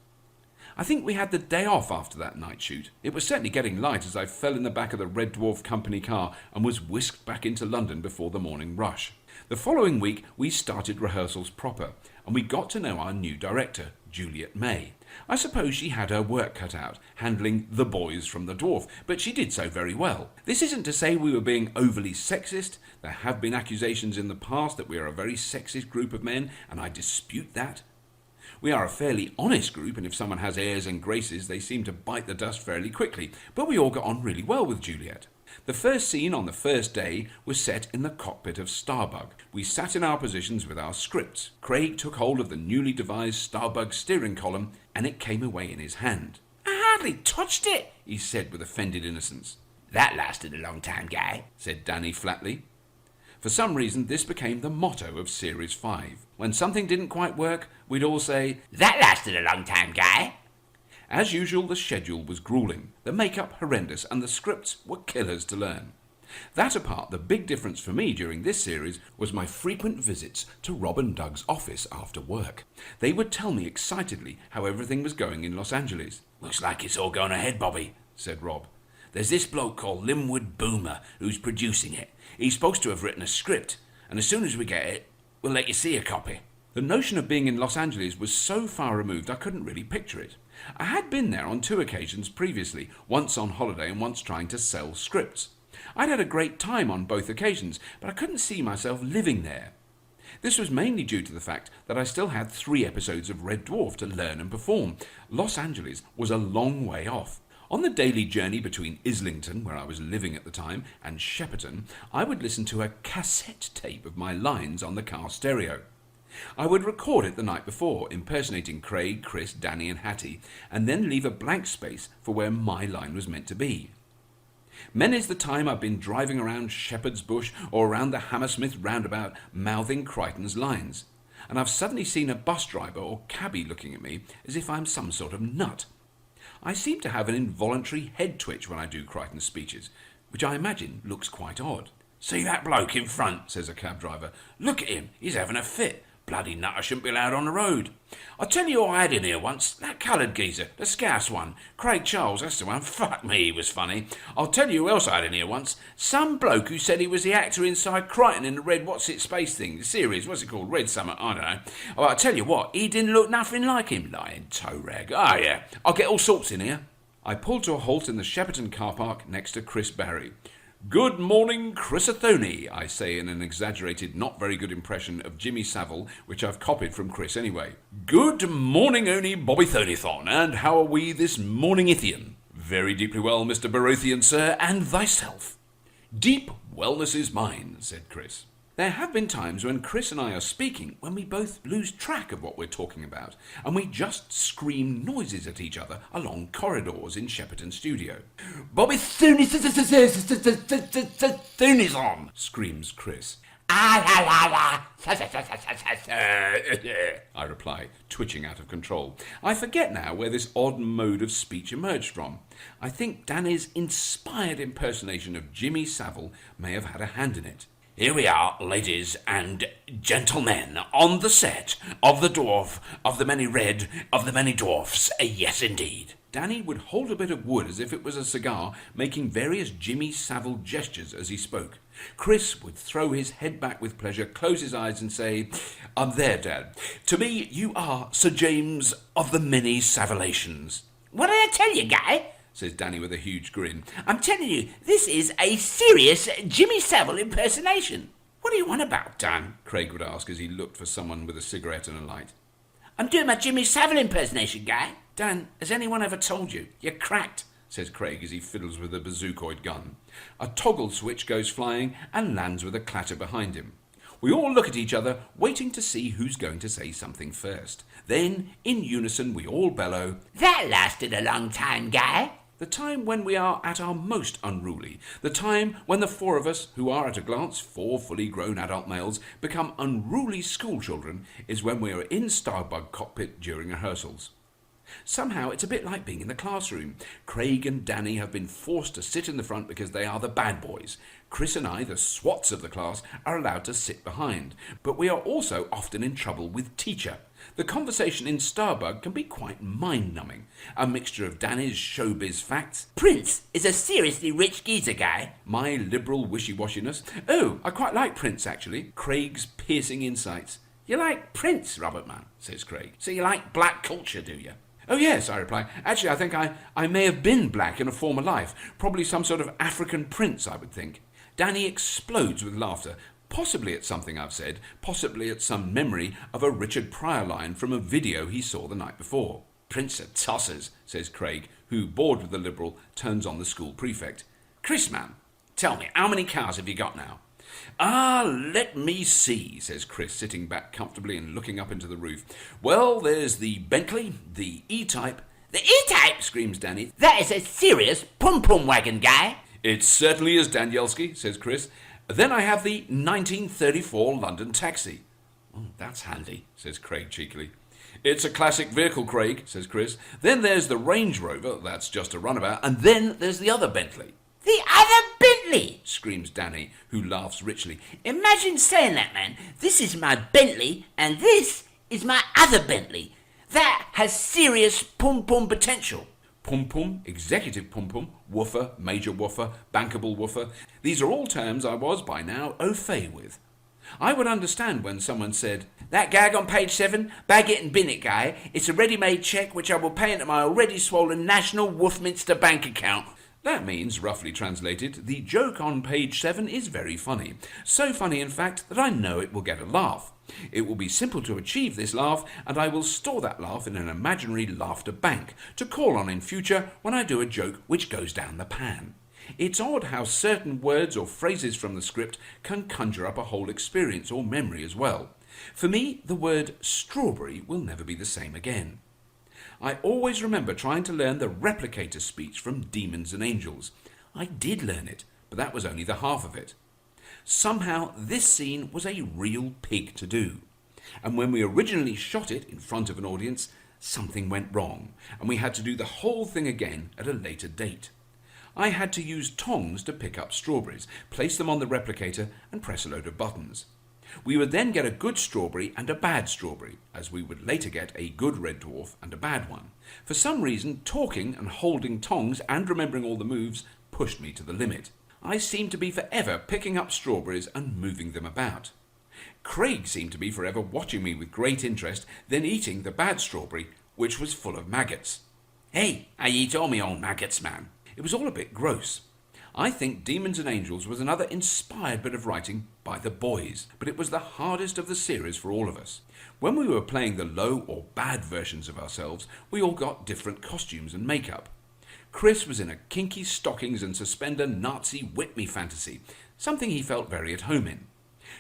I think we had the day off after that night shoot. It was certainly getting light as I fell in the back of the Red Dwarf Company car and was whisked back into London before the morning rush. The following week we started rehearsals proper, and we got to know our new director, Juliet May. I suppose she had her work cut out, handling the boys from the Dwarf, but she did so very well. This isn't to say we were being overly sexist. There have been accusations in the past that we are a very sexist group of men, and I dispute that. We are a fairly honest group, and if someone has airs and graces, they seem to bite the dust fairly quickly, but we all got on really well with Juliet. The first scene on the first day was set in the cockpit of Starbug. We sat in our positions with our scripts. Craig took hold of the newly devised Starbug steering column, and it came away in his hand. I hardly touched it, he said with offended innocence. That lasted a long time, guy, said Danny flatly. For some reason, this became the motto of Series 5. When something didn't quite work, we'd all say, That lasted a long time, guy. As usual, the schedule was grueling, the makeup horrendous, and the scripts were killers to learn. That apart, the big difference for me during this series was my frequent visits to Rob and Doug's office after work. They would tell me excitedly how everything was going in Los Angeles. Looks like it's all going ahead, Bobby, said Rob. There's this bloke called Linwood Boomer who's producing it. He's supposed to have written a script, and as soon as we get it, we'll let you see a copy. The notion of being in Los Angeles was so far removed I couldn't really picture it. I had been there on 2 occasions previously, once on holiday and once trying to sell scripts. I'd had a great time on both occasions, but I couldn't see myself living there. This was mainly due to the fact that I still had 3 episodes of Red Dwarf to learn and perform. Los Angeles was a long way off. On the daily journey between Islington, where I was living at the time, and Shepperton, I would listen to a cassette tape of my lines on the car stereo. I would record it the night before, impersonating Craig, Chris, Danny and Hattie, and then leave a blank space for where my line was meant to be. Many's the time I've been driving around Shepherd's Bush or around the Hammersmith roundabout mouthing Crichton's lines, and I've suddenly seen a bus driver or cabbie looking at me as if I'm some sort of nut. I seem to have an involuntary head twitch when I do Crichton's speeches, which I imagine looks quite odd. "See that bloke in front," says a cab driver. "Look at him, he's having a fit. Bloody nutter shouldn't be allowed on the road. I'll tell you who I had in here once, that coloured geezer, the scouse one. Craig Charles, that's the one. Fuck me, he was funny. I'll tell you who else I had in here once. Some bloke who said he was the actor inside Crichton in the Red What's It Space thing, the series, what's it called, Red Summer, I don't know. Well, I'll tell you what, he didn't look nothing like him, lying toe rag. Oh yeah, I'll get all sorts in here." I pulled to a halt in the Shepperton car park next to Chris Barry. "Good morning, Chrisathony," I say in an exaggerated, not very good impression of Jimmy Savile, which I've copied from Chris anyway. "Good morning, Oni Bobby Thonython, and how are we this morning, Ithian?" "Very deeply well, Mr. Barothian, sir, and thyself?" "Deep wellness is mine," said Chris. There have been times when Chris and I are speaking when we both lose track of what we're talking about, and we just scream noises at each other along corridors in Shepperton Studio. "Bobby Thonython, screams Chris. I I reply, twitching out of control. I forget now where this odd mode of speech emerged from. I think Danny's inspired impersonation of Jimmy Savile may have had a hand in it. Here we are, ladies and gentlemen, on the set of The Dwarf, of the Many Red, of the Many Dwarfs. Yes, indeed." Danny would hold a bit of wood as if it was a cigar, making various Jimmy Savile gestures as he spoke. Chris would throw his head back with pleasure, close his eyes and say, "I'm there, Dad. To me, you are Sir James of the Many Savilations." "What did I tell you, Guy?" says Danny with a huge grin. "I'm telling you, this is a serious Jimmy Savile impersonation." "What do you want about, Dan?" Craig would ask as he looked for someone with a cigarette and a light. "I'm doing my Jimmy Savile impersonation, Guy." "Dan, has anyone ever told you? You're cracked," says Craig as he fiddles with a bazookoid gun. A toggle switch goes flying and lands with a clatter behind him. We all look at each other, waiting to see who's going to say something first. Then, in unison, we all bellow, "That lasted a long time, Guy." The time when we are at our most unruly, the time when the four of us, who are at a glance 4 fully grown adult males, become unruly schoolchildren, is when we are in Starbug cockpit during rehearsals. Somehow it's a bit like being in the classroom. Craig and Danny have been forced to sit in the front because they are the bad boys. Chris and I, the swats of the class, are allowed to sit behind. But we are also often in trouble with teacher. The conversation in Starbug can be quite mind-numbing. A mixture of Danny's showbiz facts, "Prince is a seriously rich geezer, Guy." my liberal wishy-washiness. "Oh, I quite like Prince, actually." Craig's piercing insights. "You like Prince, Robert, man?" says Craig. "So you like black culture, do you?" "Oh yes," I reply. "Actually, I think I may have been black in a former life. Probably some sort of African prince, I would think." Danny explodes with laughter, possibly at something I've said, possibly at some memory of a Richard Pryor line from a video he saw the night before. "Prince of tossers," says Craig, who, bored with the Liberal, turns on the school prefect. "Chris, man, tell me, how many cars have you got now?" Let me see," says Chris, sitting back comfortably and looking up into the roof. "Well, there's the Bentley, the E-Type." "The E-Type," screams Danny. "That is a serious pum-pum wagon, Guy." "It certainly is, Danielski," says Chris. "Then I have the 1934 London Taxi." "That's handy," says Craig cheekily. "It's a classic vehicle, Craig," says Chris. "Then there's the Range Rover, that's just a runabout, and then there's the other Bentley." "The other Bentley!" screams Danny, who laughs richly. "Imagine saying that, man. This is my Bentley, and this is my other Bentley. That has serious pum-pum potential." Pum-pum, executive pum-pum, woofer, major woofer, bankable woofer. These are all terms I was by now au fait with. I would understand when someone said, "That gag on page 7, bag it and bin it, Guy. It's a ready-made cheque which I will pay into my already swollen National Woofminster bank account." That means, roughly translated, the joke on page 7 is very funny. So funny, in fact, that I know it will get a laugh. It will be simple to achieve this laugh, and I will store that laugh in an imaginary laughter bank to call on in future when I do a joke which goes down the pan. It's odd how certain words or phrases from the script can conjure up a whole experience or memory as well. For me, the word strawberry will never be the same again. I always remember trying to learn the replicator speech from Demons and Angels. I did learn it, but that was only the half of it. Somehow this scene was a real pig to do. And when we originally shot it in front of an audience, something went wrong, and we had to do the whole thing again at a later date. I had to use tongs to pick up strawberries, place them on the replicator, and press a load of buttons. We would then get a good strawberry and a bad strawberry, as we would later get a good red dwarf and a bad one. For some reason, talking and holding tongs and remembering all the moves pushed me to the limit. I seemed to be forever picking up strawberries and moving them about. Craig seemed to be forever watching me with great interest, then eating the bad strawberry, which was full of maggots. "Hey, I eat all me own maggots, man." It was all a bit gross. I think Demons and Angels was another inspired bit of writing by the boys, but it was the hardest of the series for all of us. When we were playing the low or bad versions of ourselves, we all got different costumes and makeup. Chris was in a kinky stockings and suspender Nazi whip me fantasy, something he felt very at home in.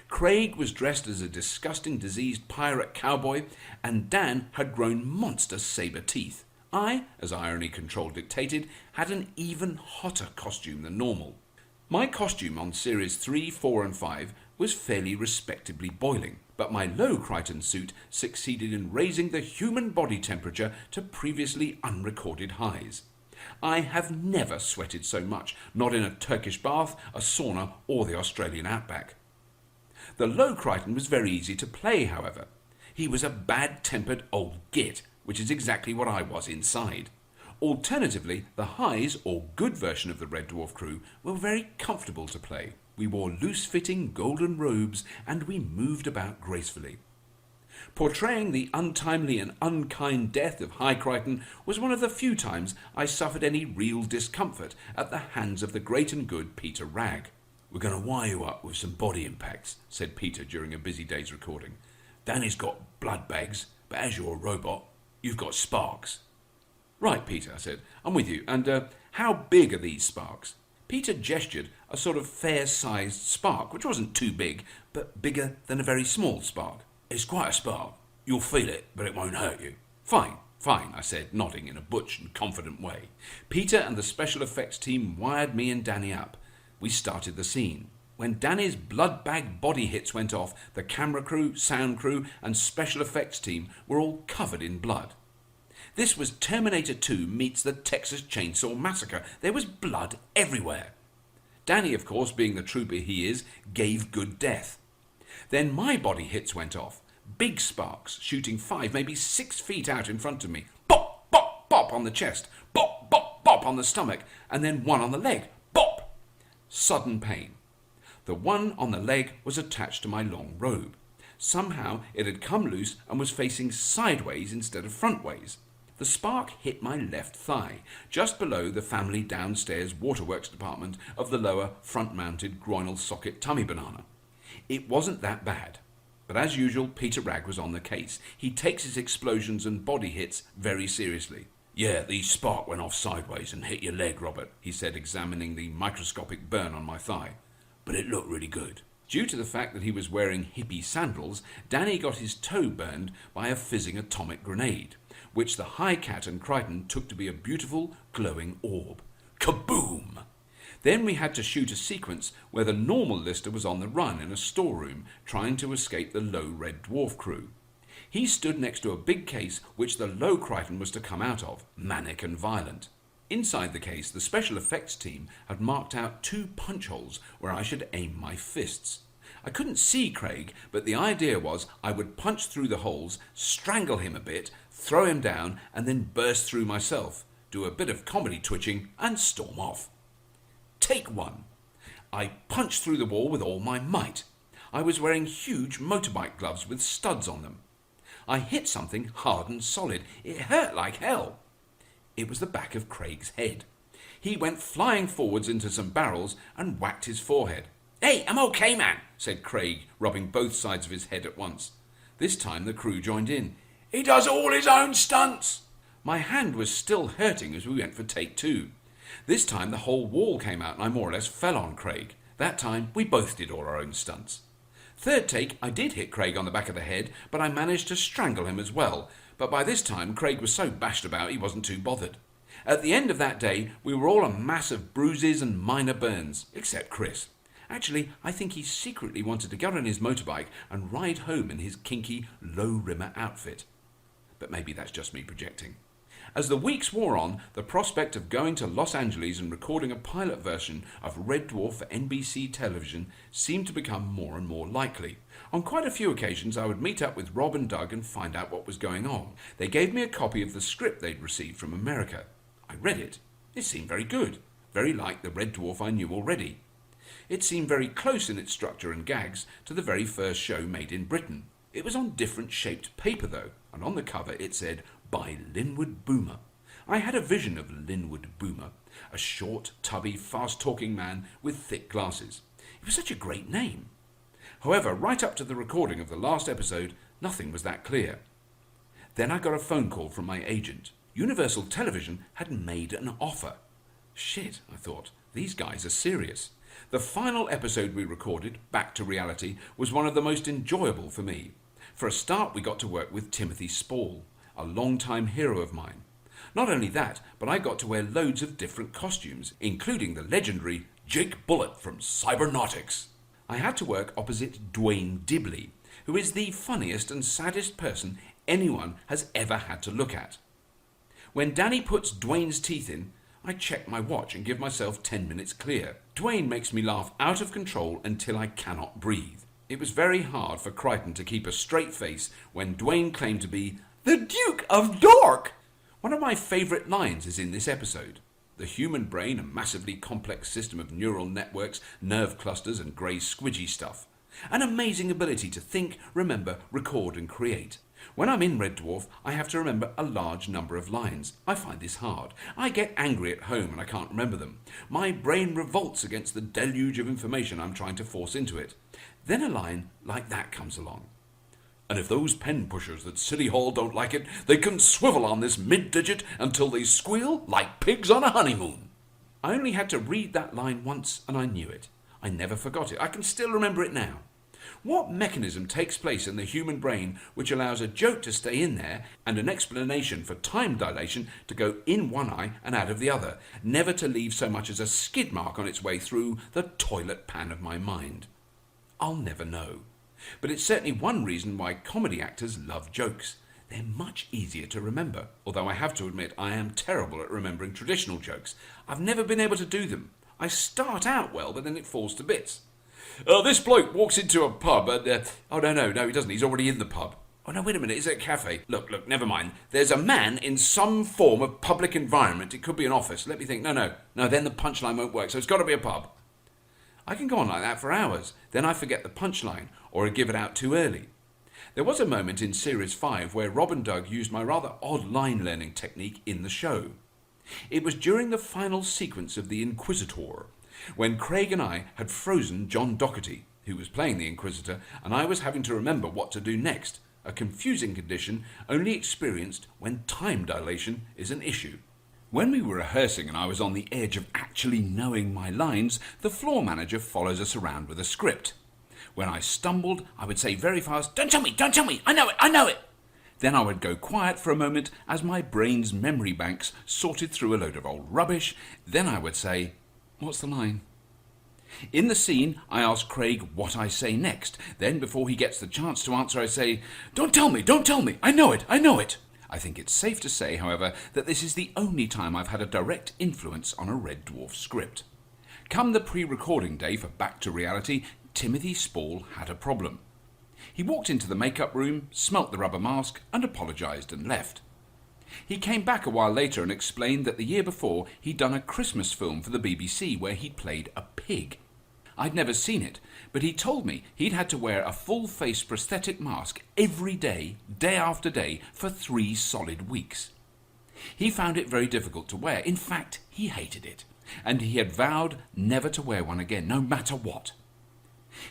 Craig was dressed as a disgusting diseased pirate cowboy, and Dan had grown monster saber teeth. I, as irony control dictated, had an even hotter costume than normal. My costume on series 3, 4 and 5 was fairly respectably boiling, but my low Crichton suit succeeded in raising the human body temperature to previously unrecorded highs. I have never sweated so much, not in a Turkish bath, a sauna or the Australian outback. The low Crichton was very easy to play, however. He was a bad-tempered old git, which is exactly what I was inside. Alternatively, the highs, or good version of the Red Dwarf crew, were very comfortable to play. We wore loose-fitting golden robes, and we moved about gracefully. Portraying the untimely and unkind death of High Crichton was one of the few times I suffered any real discomfort at the hands of the great and good Peter Ragg. "We're going to wire you up with some body impacts," said Peter during a busy day's recording. "Danny's got blood bags, but as you're a robot, you've got sparks." "Right, Peter," I said. "I'm with you. And how big are these sparks?" Peter gestured a sort of fair-sized spark, which wasn't too big, but bigger than a very small spark. "It's quite a spark. You'll feel it, but it won't hurt you." Fine, I said, nodding in a butch and confident way. Peter and the special effects team wired me and Danny up. We started the scene. When Danny's blood bag body hits went off, the camera crew, sound crew, and special effects team were all covered in blood. This was Terminator 2 meets the Texas Chainsaw Massacre. There was blood everywhere. Danny, of course, being the trooper he is, gave good death. Then my body hits went off. Big sparks, shooting 5, maybe 6 feet out in front of me. Bop, bop, bop on the chest. Bop, bop, bop on the stomach. And then one on the leg. Bop! Sudden pain. The one on the leg was attached to my long robe. Somehow it had come loose and was facing sideways instead of frontways. The spark hit my left thigh, just below the family downstairs waterworks department of the lower front-mounted groinal socket tummy banana. It wasn't that bad, but as usual, Peter Ragg was on the case. He takes his explosions and body hits very seriously. "Yeah, the spark went off sideways and hit your leg, Robert," he said, examining the microscopic burn on my thigh. "But it looked really good." Due to the fact that he was wearing hippie sandals, Danny got his toe burned by a fizzing atomic grenade, which the High Cat and Crichton took to be a beautiful, glowing orb. Kaboom! Then we had to shoot a sequence where the normal Lister was on the run in a storeroom, trying to escape the low Red Dwarf crew. He stood next to a big case which the low Crichton was to come out of, manic and violent. Inside the case, the special effects team had marked out 2 punch holes where I should aim my fists. I couldn't see Craig, but the idea was I would punch through the holes, strangle him a bit, throw him down, and then burst through myself, do a bit of comedy twitching, and storm off. Take 1. I punched through the wall with all my might. I was wearing huge motorbike gloves with studs on them. I hit something hard and solid. It hurt like hell. It was the back of Craig's head. He went flying forwards into some barrels and whacked his forehead. "Hey, I'm okay, man," said Craig, rubbing both sides of his head at once. This time the crew joined in. "He does all his own stunts." My hand was still hurting as we went for take 2. This time the whole wall came out and I more or less fell on Craig. That time we both did all our own stunts. Third take, I did hit Craig on the back of the head, but I managed to strangle him as well. But by this time Craig was so bashed about he wasn't too bothered. At the end of that day, we were all a mass of bruises and minor burns, except Chris. Actually, I think he secretly wanted to get on his motorbike and ride home in his kinky, low-rimmer outfit. But maybe that's just me projecting. As the weeks wore on, the prospect of going to Los Angeles and recording a pilot version of Red Dwarf for NBC television seemed to become more and more likely. On quite a few occasions, I would meet up with Rob and Doug and find out what was going on. They gave me a copy of the script they'd received from America. I read it. It seemed very good, very like the Red Dwarf I knew already. It seemed very close in its structure and gags to the very first show made in Britain. It was on different shaped paper though, and on the cover it said, by Linwood Boomer. I had a vision of Linwood Boomer, a short, tubby, fast-talking man with thick glasses. It was such a great name. However, right up to the recording of the last episode, nothing was that clear. Then I got a phone call from my agent. Universal Television had made an offer. Shit, I thought, these guys are serious. The final episode we recorded, Back to Reality, was one of the most enjoyable for me. For a start, we got to work with Timothy Spall, a long-time hero of mine. Not only that, but I got to wear loads of different costumes, including the legendary Jake Bullet from Cybernautics. I had to work opposite Dwayne Dibley, who is the funniest and saddest person anyone has ever had to look at. When Danny puts Dwayne's teeth in, I check my watch and give myself 10 minutes clear. Dwayne makes me laugh out of control until I cannot breathe. It was very hard for Crichton to keep a straight face when Dwayne claimed to be the Duke of Dork. One of my favourite lines is in this episode. The human brain, a massively complex system of neural networks, nerve clusters and grey squidgy stuff. An amazing ability to think, remember, record and create. When I'm in Red Dwarf, I have to remember a large number of lines. I find this hard. I get angry at home and I can't remember them. My brain revolts against the deluge of information I'm trying to force into it. Then a line like that comes along. And if those pen pushers at City Hall don't like it, they can swivel on this mid-digit until they squeal like pigs on a honeymoon. I only had to read that line once and I knew it. I never forgot it. I can still remember it now. What mechanism takes place in the human brain which allows a joke to stay in there and an explanation for time dilation to go in one eye and out of the other, never to leave so much as a skid mark on its way through the toilet pan of my mind? I'll never know. But it's certainly one reason why comedy actors love jokes. They're much easier to remember, although I have to admit I am terrible at remembering traditional jokes. I've never been able to do them. I start out well, but then it falls to bits. This bloke walks into a pub and... oh, no, he doesn't. He's already in the pub. Oh, no, wait a minute. Is it a cafe? Look, never mind. There's a man in some form of public environment. It could be an office. Let me think. No, then the punchline won't work, so it's got to be a pub. I can go on like that for hours. Then I forget the punchline, or I give it out too early. There was a moment in Series 5 where Rob and Doug used my rather odd line-learning technique in the show. It was during the final sequence of The Inquisitor, when Craig and I had frozen John Doherty, who was playing the Inquisitor, and I was having to remember what to do next, a confusing condition only experienced when time dilation is an issue. When we were rehearsing and I was on the edge of actually knowing my lines, the floor manager follows us around with a script. When I stumbled, I would say very fast, Don't tell me, I know it. Then I would go quiet for a moment as my brain's memory banks sorted through a load of old rubbish. Then I would say, What's the line? In the scene, I ask Craig what I say next. Then, before he gets the chance to answer, I say, Don't tell me, I know it. I think it's safe to say, however, that this is the only time I've had a direct influence on a Red Dwarf script. Come the pre-recording day for Back to Reality, Timothy Spall had a problem. He walked into the makeup room, smelt the rubber mask, and apologised and left. He came back a while later and explained that the year before he'd done a Christmas film for the BBC where he'd played a pig. I'd never seen it, but he told me he'd had to wear a full-face prosthetic mask every day, day after day, for 3 solid weeks. He found it very difficult to wear. In fact, he hated it, and he had vowed never to wear one again, no matter what.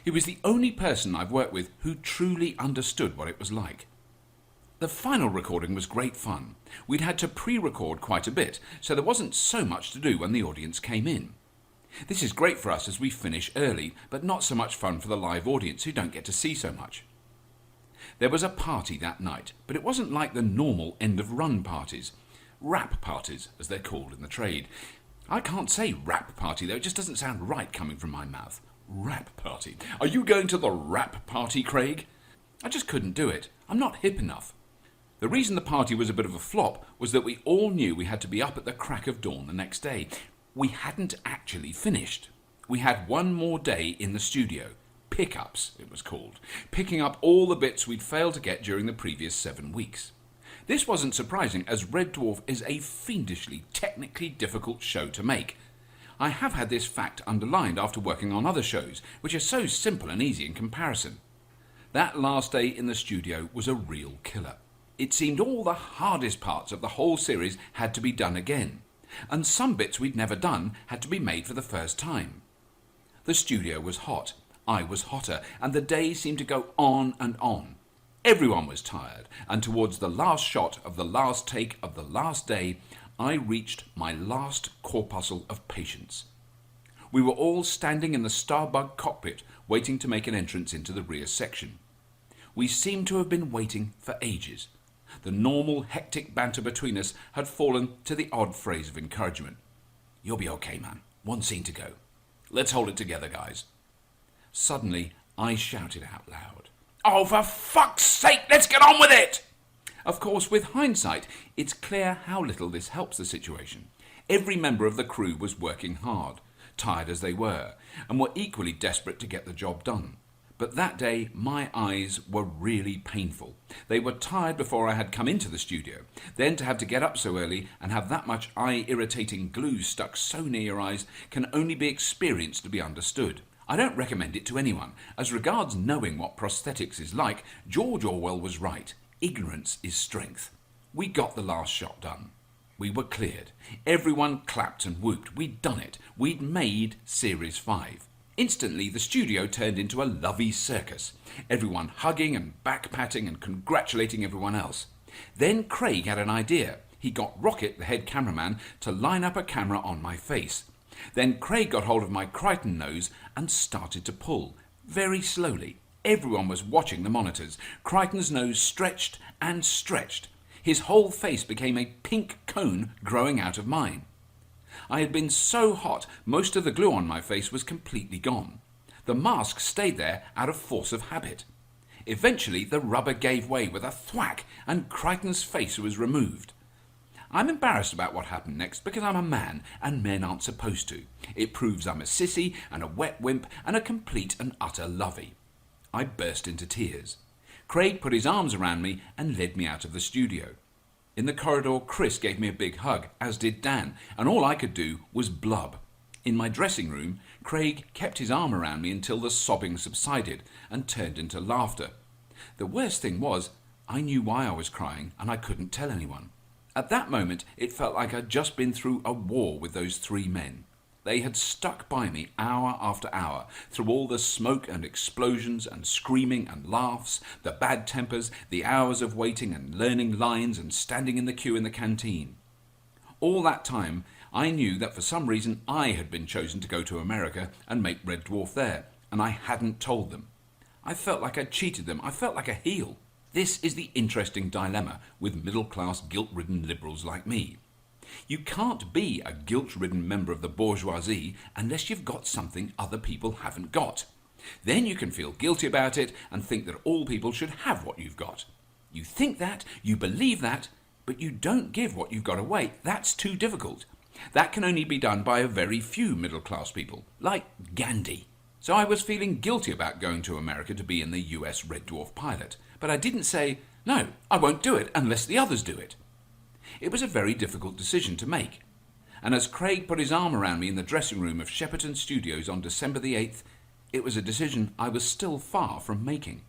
He was the only person I've worked with who truly understood what it was like. The final recording was great fun. We'd had to pre-record quite a bit, so there wasn't so much to do when the audience came in. This is great for us as we finish early, but not so much fun for the live audience who don't get to see so much. There was a party that night, but it wasn't like the normal end-of-run parties. wrap parties, as they're called in the trade. I can't say wrap party, though. It just doesn't sound right coming from my mouth. Wrap party. Are you going to the wrap party, Craig? I just couldn't do it. I'm not hip enough. The reason the party was a bit of a flop was that we all knew we had to be up at the crack of dawn the next day. We hadn't actually finished. We had one more day in the studio. Pickups, it was called. Picking up all the bits we'd failed to get during the previous 7 weeks. This wasn't surprising, as Red Dwarf is a fiendishly technically difficult show to make. I have had this fact underlined after working on other shows, which are so simple and easy in comparison. That last day in the studio was a real killer. It seemed all the hardest parts of the whole series had to be done again, and some bits we'd never done had to be made for the first time. The studio was hot, I was hotter, and the day seemed to go on and on. Everyone was tired, and towards the last shot of the last take of the last day, I reached my last corpuscle of patience. We were all standing in the Starbug cockpit, waiting to make an entrance into the rear section. We seemed to have been waiting for ages. The normal, hectic banter between us had fallen to the odd phrase of encouragement. "You'll be okay, man. One scene to go. Let's hold it together, guys." Suddenly, I shouted out loud, "Oh, for fuck's sake, let's get on with it!" Of course, with hindsight, it's clear how little this helps the situation. Every member of the crew was working hard, tired as they were, and were equally desperate to get the job done. But that day, my eyes were really painful. They were tired before I had come into the studio. Then to have to get up so early and have that much eye-irritating glue stuck so near your eyes can only be experienced to be understood. I don't recommend it to anyone. As regards knowing what prosthetics is like, George Orwell was right. Ignorance is strength. We got the last shot done. We were cleared. Everyone clapped and whooped. We'd done it. We'd made Series 5. Instantly, the studio turned into a lovey circus, everyone hugging and back-patting and congratulating everyone else. Then Craig had an idea. He got Rocket, the head cameraman, to line up a camera on my face. Then Craig got hold of my Crichton nose and started to pull, very slowly. Everyone was watching the monitors. Crichton's nose stretched and stretched. His whole face became a pink cone growing out of mine. I had been so hot, most of the glue on my face was completely gone. The mask stayed there out of force of habit. Eventually, the rubber gave way with a thwack, and Crichton's face was removed. I'm embarrassed about what happened next because I'm a man, and men aren't supposed to. It proves I'm a sissy and a wet wimp and a complete and utter lovey. I burst into tears. Craig put his arms around me and led me out of the studio. In the corridor, Chris gave me a big hug, as did Dan, and all I could do was blub. In my dressing room, Craig kept his arm around me until the sobbing subsided and turned into laughter. The worst thing was, I knew why I was crying, and I couldn't tell anyone. At that moment, it felt like I'd just been through a war with those 3 men. They had stuck by me hour after hour, through all the smoke and explosions and screaming and laughs, the bad tempers, the hours of waiting and learning lines and standing in the queue in the canteen. All that time, I knew that for some reason I had been chosen to go to America and make Red Dwarf there, and I hadn't told them. I felt like I'd cheated them. I felt like a heel. This is the interesting dilemma with middle-class guilt-ridden liberals like me. You can't be a guilt-ridden member of the bourgeoisie unless you've got something other people haven't got. Then you can feel guilty about it and think that all people should have what you've got. You think that, you believe that, but you don't give what you've got away. That's too difficult. That can only be done by a very few middle-class people, like Gandhi. So I was feeling guilty about going to America to be in the US Red Dwarf pilot, but I didn't say, no, I won't do it unless the others do it. It was a very difficult decision to make, and as Craig put his arm around me in the dressing room of Shepperton Studios on December the 8th, it was a decision I was still far from making.